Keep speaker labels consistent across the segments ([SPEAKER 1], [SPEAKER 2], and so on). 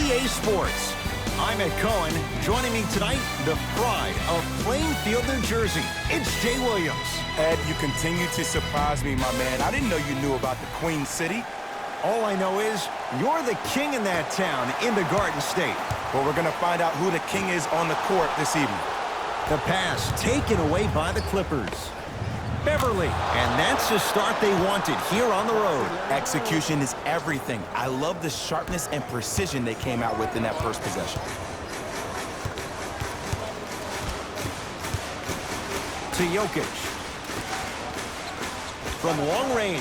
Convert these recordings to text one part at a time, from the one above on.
[SPEAKER 1] EA Sports. I'm Ed Cohen. Joining me tonight, the pride of Plainfield, New Jersey. It's Jay Williams.
[SPEAKER 2] Ed, you continue to surprise me, my man. I didn't know you knew about the Queen City.
[SPEAKER 1] All I know is you're the king in that town, in the Garden State.
[SPEAKER 2] Well, we're going to find out who the king is on the court this evening.
[SPEAKER 1] The pass taken away by the Clippers. Beverly, and that's the start they wanted here on the road.
[SPEAKER 2] Execution is everything. I love the sharpness and precision they came out with in that first possession.
[SPEAKER 1] To Jokic. From long range.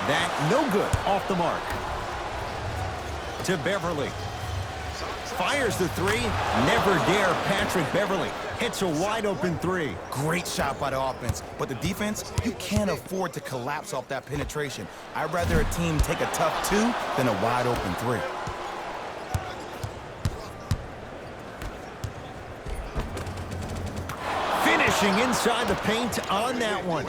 [SPEAKER 1] That no good, off the mark. To Beverly. Fires the three. Never dare Patrick Beverly. Hits a wide open three.
[SPEAKER 2] Great shot by the offense, but the defense, you can't afford to collapse off that penetration. I'd rather a team take a tough two than a wide open three.
[SPEAKER 1] Finishing inside the paint on that one.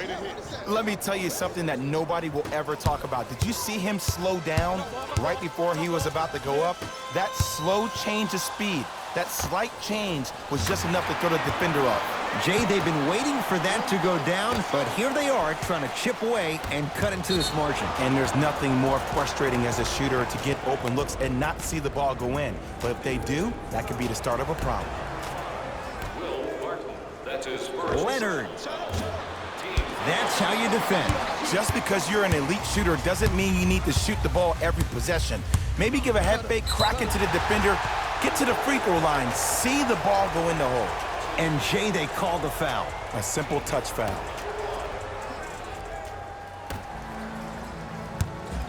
[SPEAKER 2] Let me tell you something that nobody will ever talk about. Did you see him slow down right before he was about to go up? That slow change of speed, that slight change was just enough to throw the defender off.
[SPEAKER 1] Jay, they've been waiting for that to go down, but here they are trying to chip away and cut into this margin.
[SPEAKER 2] And there's nothing more frustrating as a shooter to get open looks and not see the ball go in. But if they do, that could be the start of a problem.
[SPEAKER 1] Leonard. That's how you defend.
[SPEAKER 2] Just because you're an elite shooter doesn't mean you need to shoot the ball every possession. Maybe give a head fake, crack into the defender, get to the free throw line, see the ball go in the hole.
[SPEAKER 1] And Jay, they call the foul.
[SPEAKER 2] A simple touch foul.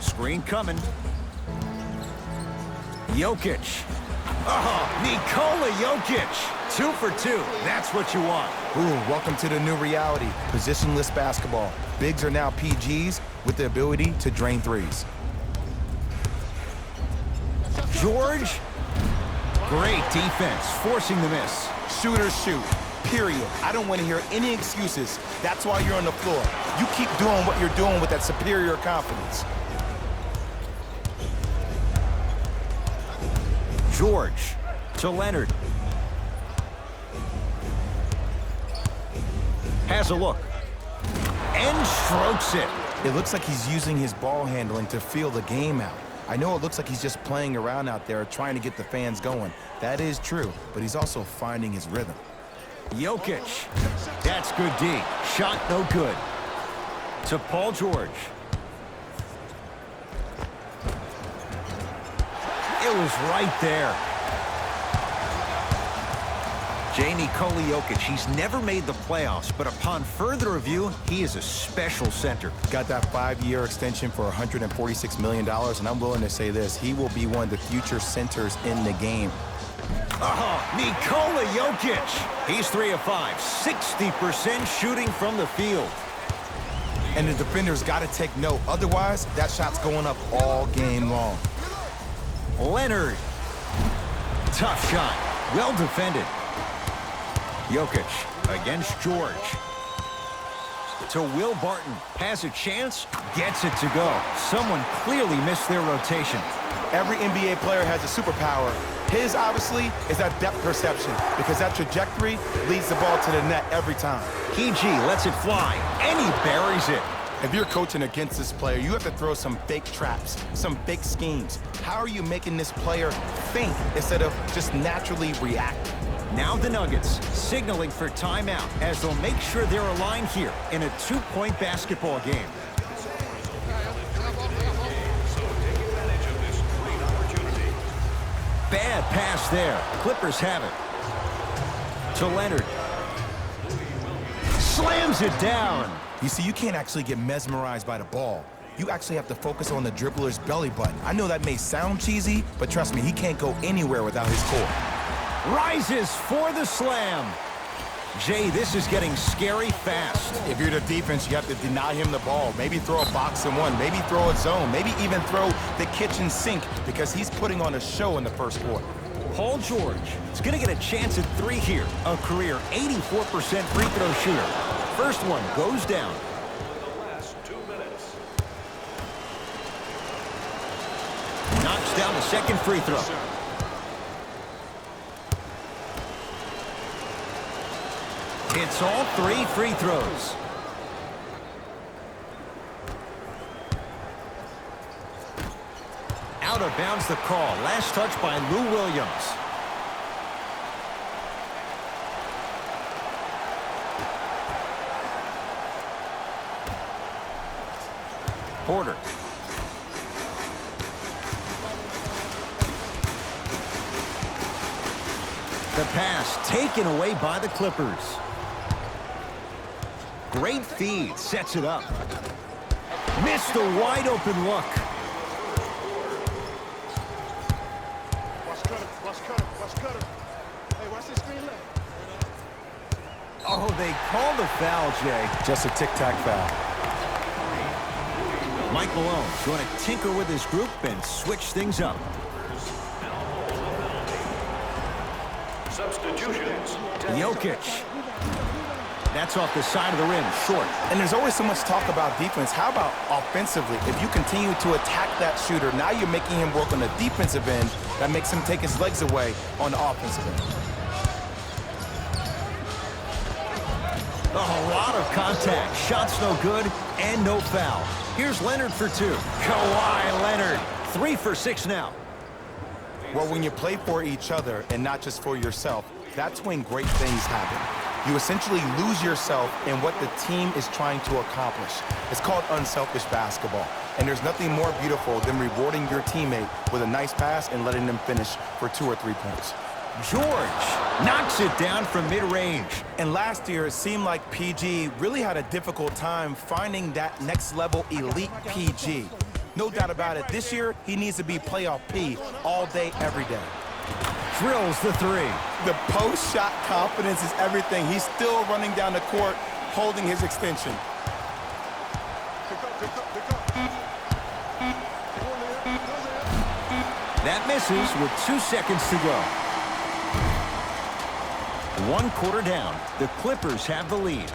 [SPEAKER 1] Screen coming. Jokic. Oh, Nikola Jokic. 2 for 2. That's what you want.
[SPEAKER 2] Ooh, welcome to the new reality. Positionless basketball. Bigs are now PGs with the ability to drain threes.
[SPEAKER 1] George. Great defense, forcing the miss.
[SPEAKER 2] Shooters shoot, period. I don't want to hear any excuses. That's why you're on the floor. You keep doing what you're doing with that superior confidence.
[SPEAKER 1] George to Leonard. Has a look. And strokes it.
[SPEAKER 2] It looks like he's using his ball handling to feel the game out. I know it looks like he's just playing around out there trying to get the fans going. That is true, but he's also finding his rhythm.
[SPEAKER 1] Jokic. That's good D. Shot no good. To Paul George. It was right there. Jay, Nikola Jokic, he's never made the playoffs, but upon further review, he is a special center.
[SPEAKER 2] Got that 5-year extension for $146 million, and I'm willing to say this, he will be one of the future centers in the game.
[SPEAKER 1] Nikola Jokic. He's 3 of 5, 60% shooting from the field.
[SPEAKER 2] And the defender's got to take note. Otherwise, that shot's going up all game long.
[SPEAKER 1] Leonard. Tough shot. Well defended. Jokic against George. To Will Barton. Has a chance. Gets it to go. Someone clearly missed their rotation.
[SPEAKER 2] Every NBA player has a superpower. His, obviously, is that depth perception because that trajectory leads the ball to the net every time.
[SPEAKER 1] PG lets it fly, and he buries it.
[SPEAKER 2] If you're coaching against this player, you have to throw some fake traps, some fake schemes. How are you making this player think instead of just naturally react?
[SPEAKER 1] Now the Nuggets signaling for timeout as they'll make sure they're aligned here in a 2-point basketball game. Bad pass there. Clippers have it. To Leonard. Slams it down.
[SPEAKER 2] You see, you can't actually get mesmerized by the ball. You actually have to focus on the dribbler's belly button. I know that may sound cheesy, but trust me, he can't go anywhere without his core.
[SPEAKER 1] Rises for the slam. Jay, this is getting scary fast.
[SPEAKER 2] If you're the defense, you have to deny him the ball. Maybe throw a box and one. Maybe throw a zone. Maybe even throw the kitchen sink because he's putting on a show in the first quarter.
[SPEAKER 1] Paul George is going to get a chance at 3 here. A career 84% free throw shooter. First one goes down. Knocks down the second free throw. Hits all 3 free throws. Out of bounds the call. Last touch by Lou Williams. Porter. The pass taken away by the Clippers. Great feed, sets it up. Missed a wide open look. Oh, they called the foul, Jay.
[SPEAKER 2] Just a tic-tac foul.
[SPEAKER 1] Mike Malone's going to tinker with his group and switch things up.
[SPEAKER 3] Substitutions.
[SPEAKER 1] Jokic. That's off the side of the rim, short.
[SPEAKER 2] And there's always so much talk about defense. How about offensively? If you continue to attack that shooter, now you're making him work on the defensive end. That makes him take his legs away on the offensive end.
[SPEAKER 1] A lot of contact. Shots no good and no foul. Here's Leonard for 2. Kawhi Leonard, 3 for 6 now.
[SPEAKER 2] Well, when you play for each other and not just for yourself, that's when great things happen. You essentially lose yourself in what the team is trying to accomplish. It's called unselfish basketball. And there's nothing more beautiful than rewarding your teammate with a nice pass and letting them finish for 2 or 3 points.
[SPEAKER 1] George knocks it down from mid-range.
[SPEAKER 2] And last year, it seemed like PG really had a difficult time finding that next-level elite PG. No doubt about it, this year, he needs to be playoff P all day, every day.
[SPEAKER 1] Drills the 3.
[SPEAKER 2] The post-shot confidence is everything. He's still running down the court, holding his extension.
[SPEAKER 1] That misses with 2 seconds to go. 1 quarter down. The Clippers have the lead.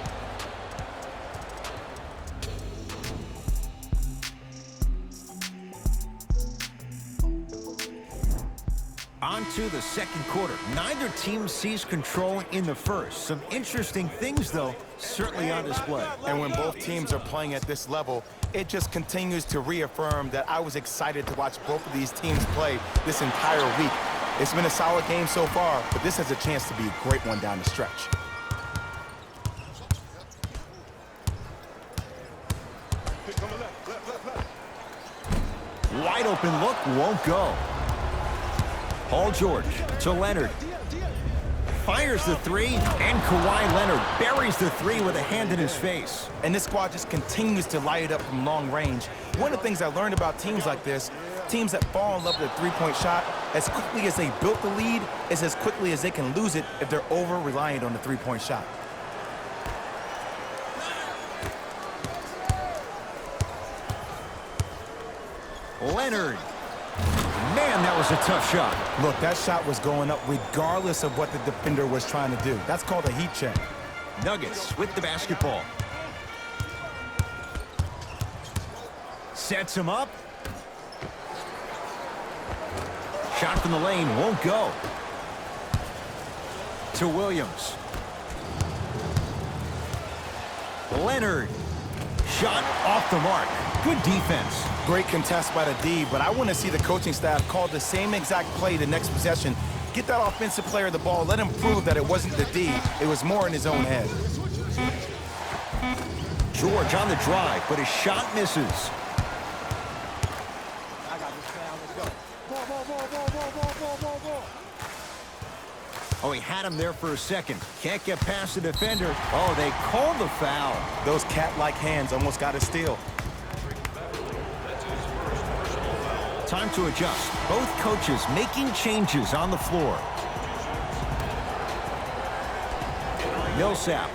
[SPEAKER 1] On to the second quarter. Neither team sees control in the first. Some interesting things, though, certainly on display.
[SPEAKER 2] And when both teams are playing at this level, it just continues to reaffirm that I was excited to watch both of these teams play this entire week. It's been a solid game so far, but this has a chance to be a great one down the stretch.
[SPEAKER 1] Wide open look, won't go. Paul George to Leonard. Fires the 3, and Kawhi Leonard buries the 3 with a hand in his face.
[SPEAKER 2] And this squad just continues to light it up from long range. One of the things I learned about teams like this, teams that fall in love with a three-point shot, as quickly as they built the lead, is as quickly as they can lose it if they're over-reliant on the three-point shot.
[SPEAKER 1] Leonard. Man, that was a tough shot.
[SPEAKER 2] Look, that shot was going up regardless of what the defender was trying to do. That's called a heat check.
[SPEAKER 1] Nuggets with the basketball. Sets him up. Shot from the lane won't go. To Williams. Leonard. Shot off the mark. Good defense.
[SPEAKER 2] Great contest by the D, but I want to see the coaching staff call the same exact play the next possession. Get that offensive player the ball. Let him prove that it wasn't the D. It was more in his own head.
[SPEAKER 1] George on the drive, but his shot misses. Oh, he had him there for a second. Can't get past the defender. Oh, they called the foul.
[SPEAKER 2] Those cat-like hands almost got a steal.
[SPEAKER 1] Time to adjust. Both coaches making changes on the floor. Millsap.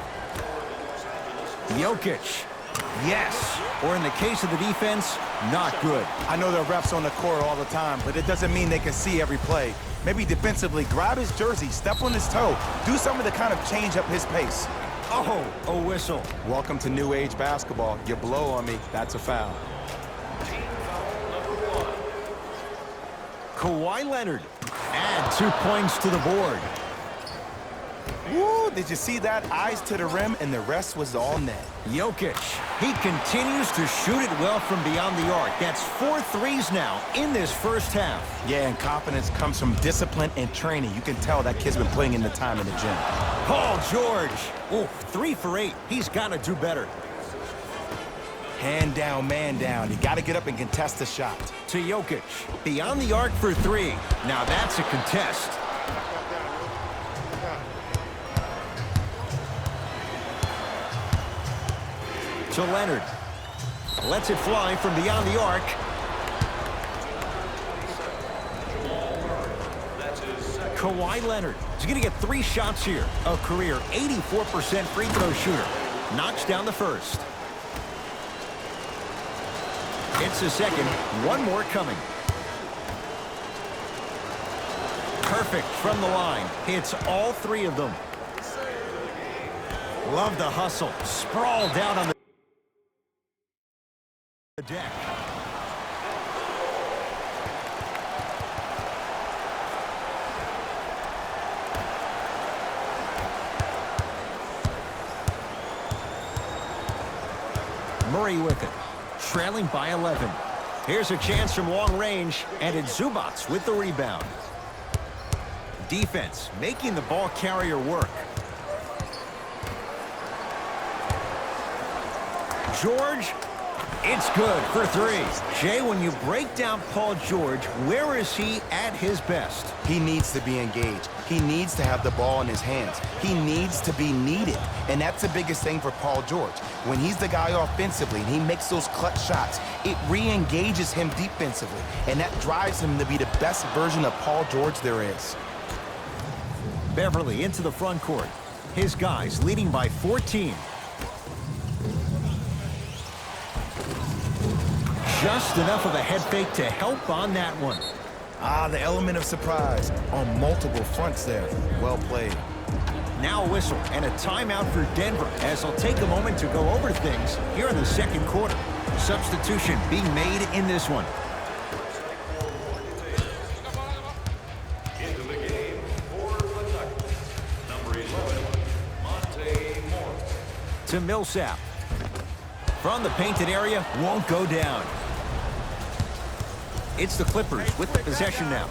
[SPEAKER 1] Jokic. Yes. Or in the case of the defense, not good.
[SPEAKER 2] I know there are refs on the court all the time, but it doesn't mean they can see every play. Maybe defensively, grab his jersey, step on his toe, do something to kind of change up his pace.
[SPEAKER 1] Oh, a whistle.
[SPEAKER 2] Welcome to new age basketball. You blow on me, that's a foul.
[SPEAKER 1] Kawhi Leonard. Add 2 points to the board.
[SPEAKER 2] Woo, did you see that? Eyes to the rim, and the rest was all net.
[SPEAKER 1] Jokic, he continues to shoot it well from beyond the arc. That's 4 threes now in this first half.
[SPEAKER 2] Yeah, and confidence comes from discipline and training. You can tell that kid's been putting in the time in the gym.
[SPEAKER 1] Paul George, oh, 3 for 8. He's got to do better.
[SPEAKER 2] Hand down, man down. You got to get up and contest the shot.
[SPEAKER 1] To Jokic, beyond the arc for 3. Now that's a contest. To Leonard. Lets it fly from beyond the arc. Kawhi Leonard. He's going to get 3 shots here. A career 84% free throw shooter. Knocks down the first. It's the second. One more coming. Perfect from the line. Hits all 3 of them. Love the hustle. Sprawl down on the deck. Murray with it. Trailing by 11. Here's a chance from long range, and it's Zubac with the rebound. Defense making the ball carrier work. George, it's good for 3. Jay, when you break down Paul George, where is he at his best?
[SPEAKER 2] He needs to be engaged. He needs to have the ball in his hands. He needs to be needed. And that's the biggest thing for Paul George. When he's the guy offensively and he makes those clutch shots, it re-engages him defensively. And that drives him to be the best version of Paul George there is.
[SPEAKER 1] Beverly into the front court. His guys leading by 14. Just enough of a head fake to help on that one.
[SPEAKER 2] The element of surprise on multiple fronts there. Well played.
[SPEAKER 1] Now a whistle and a timeout for Denver as they'll take a moment to go over things here in the second quarter. Substitution being made in this one.
[SPEAKER 3] Into the game for Kentucky, number 11, Monte Morris.
[SPEAKER 1] To Millsap. From the painted area, won't go down. It's the Clippers with the possession now.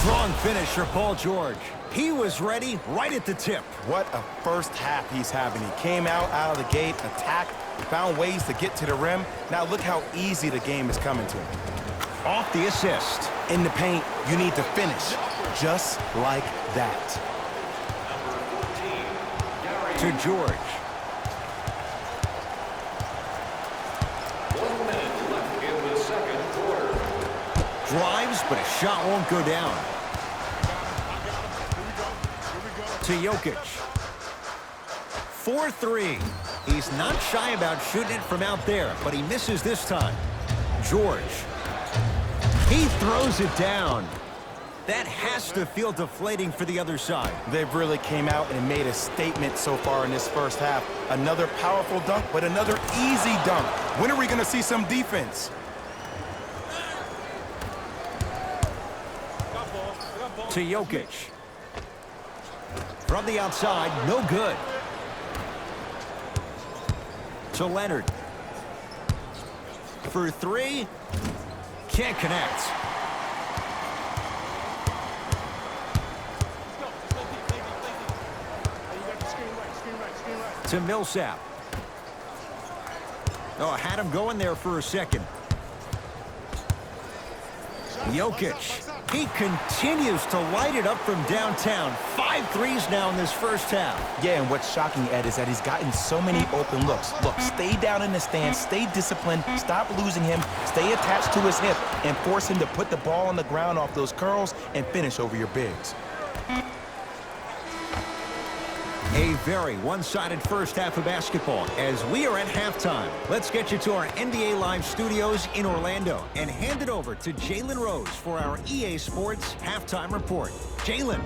[SPEAKER 1] Strong finish for Paul George. He was ready right at the tip.
[SPEAKER 2] What a first half he's having. He came out of the gate, attacked, found ways to get to the rim. Now look how easy the game is coming to him.
[SPEAKER 1] Off the assist.
[SPEAKER 2] In the paint, you need to finish just like that.
[SPEAKER 1] To George.
[SPEAKER 3] 1 minute left in the second quarter.
[SPEAKER 1] Drives, but a shot won't go down. To Jokic. 4-3. He's not shy about shooting it from out there, but he misses this time. George. He throws it down. That has to feel deflating for the other side.
[SPEAKER 2] They've really came out and made a statement so far in this first half. Another powerful dunk, but another easy dunk. When are we going to see some defense?
[SPEAKER 1] To Jokic. From the outside, no good. To Leonard. For 3. Can't connect. To Millsap. Oh, had him going there for a second. Jokic. He continues to light it up from downtown. 5 threes now in this first half.
[SPEAKER 2] Yeah, and what's shocking, Ed, is that he's gotten so many open looks. Look, stay down in the stance, stay disciplined, stop losing him, stay attached to his hip, and force him to put the ball on the ground off those curls and finish over your bigs.
[SPEAKER 1] A very one-sided first half of basketball as we are at halftime. Let's get you to our NBA Live studios in Orlando and hand it over to Jalen Rose for our EA Sports Halftime Report. Jalen.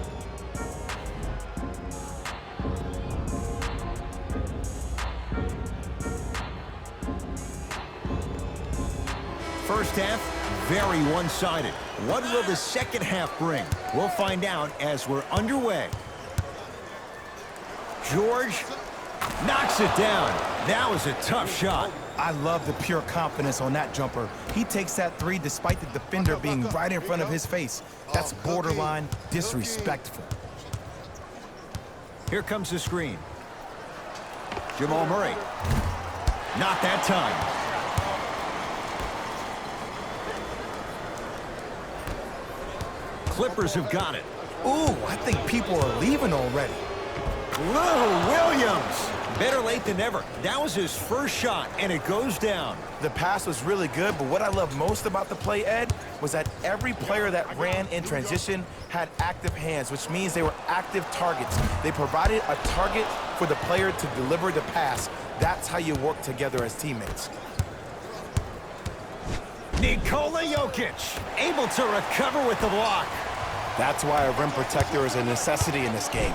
[SPEAKER 1] first half, very one-sided. What will the second half bring? We'll find out as we're underway. George knocks it down. That was a tough shot.
[SPEAKER 2] I love the pure confidence on that jumper. He takes that three despite the defender being right in front of his face. That's borderline disrespectful.
[SPEAKER 1] Here comes the screen. Jamal Murray. Not that time. Clippers have got it.
[SPEAKER 2] Ooh, I think people are leaving already.
[SPEAKER 1] Lou Williams. Better late than never. That was his first shot, and it goes down.
[SPEAKER 2] The pass was really good, but what I love most about the play, Ed, was that every player that ran in transition had active hands, which means they were active targets. They provided a target for the player to deliver the pass. That's how you work together as teammates.
[SPEAKER 1] Nikola Jokic, able to recover with the block.
[SPEAKER 2] That's why a rim protector is a necessity in this game.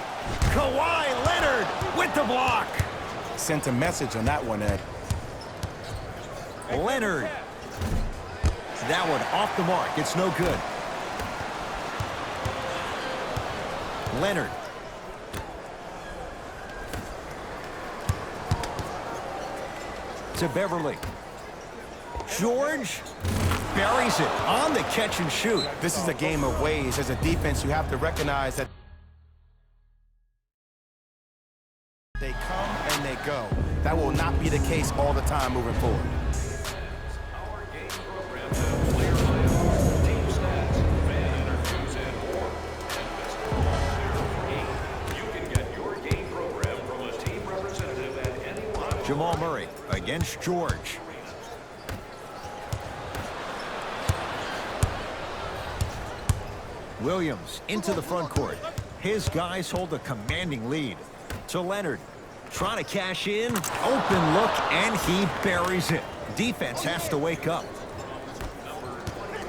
[SPEAKER 1] Kawhi Leonard with the block.
[SPEAKER 2] Sent a message on that one, Ed.
[SPEAKER 1] Leonard. That one off the mark. It's no good. Leonard. To Beverly. George buries it on the catch and shoot.
[SPEAKER 2] This is a game of ways. As a defense, you have to recognize that they come and they go. That will not be the case all the time moving forward.
[SPEAKER 3] Our game program has player lineup, team stats, fan interviews, and more. And Mr. You can get your game program from a team representative at any one.
[SPEAKER 1] Jamal Murray against George. Williams into the front court. His guys hold a commanding lead. To Leonard. Trying to cash in. Open look, and he buries it. Defense has to wake up.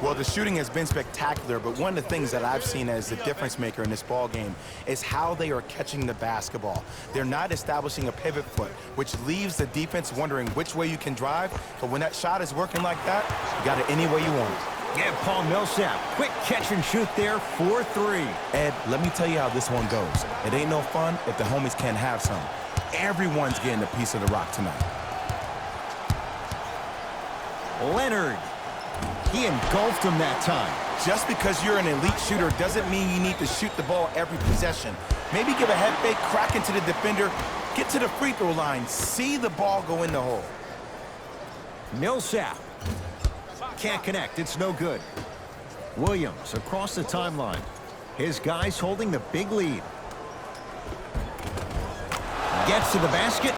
[SPEAKER 2] Well, the shooting has been spectacular, but one of the things that I've seen as the difference maker in this ball game is how they are catching the basketball. They're not establishing a pivot foot, which leaves the defense wondering which way you can drive. But when that shot is working like that, you got it any way you want it.
[SPEAKER 1] Yeah, Paul Millsap. Quick catch and shoot there for three.
[SPEAKER 2] Ed, let me tell you how this one goes. It ain't no fun if the homies can't have some. Everyone's getting a piece of the rock tonight.
[SPEAKER 1] Leonard. He engulfed him that time.
[SPEAKER 2] Just because you're an elite shooter doesn't mean you need to shoot the ball every possession. Maybe give a head fake, crack into the defender, get to the free throw line, see the ball go in the hole.
[SPEAKER 1] Millsap. Can't connect. It's no good. Williams across the timeline. His guys holding the big lead. Gets to the basket.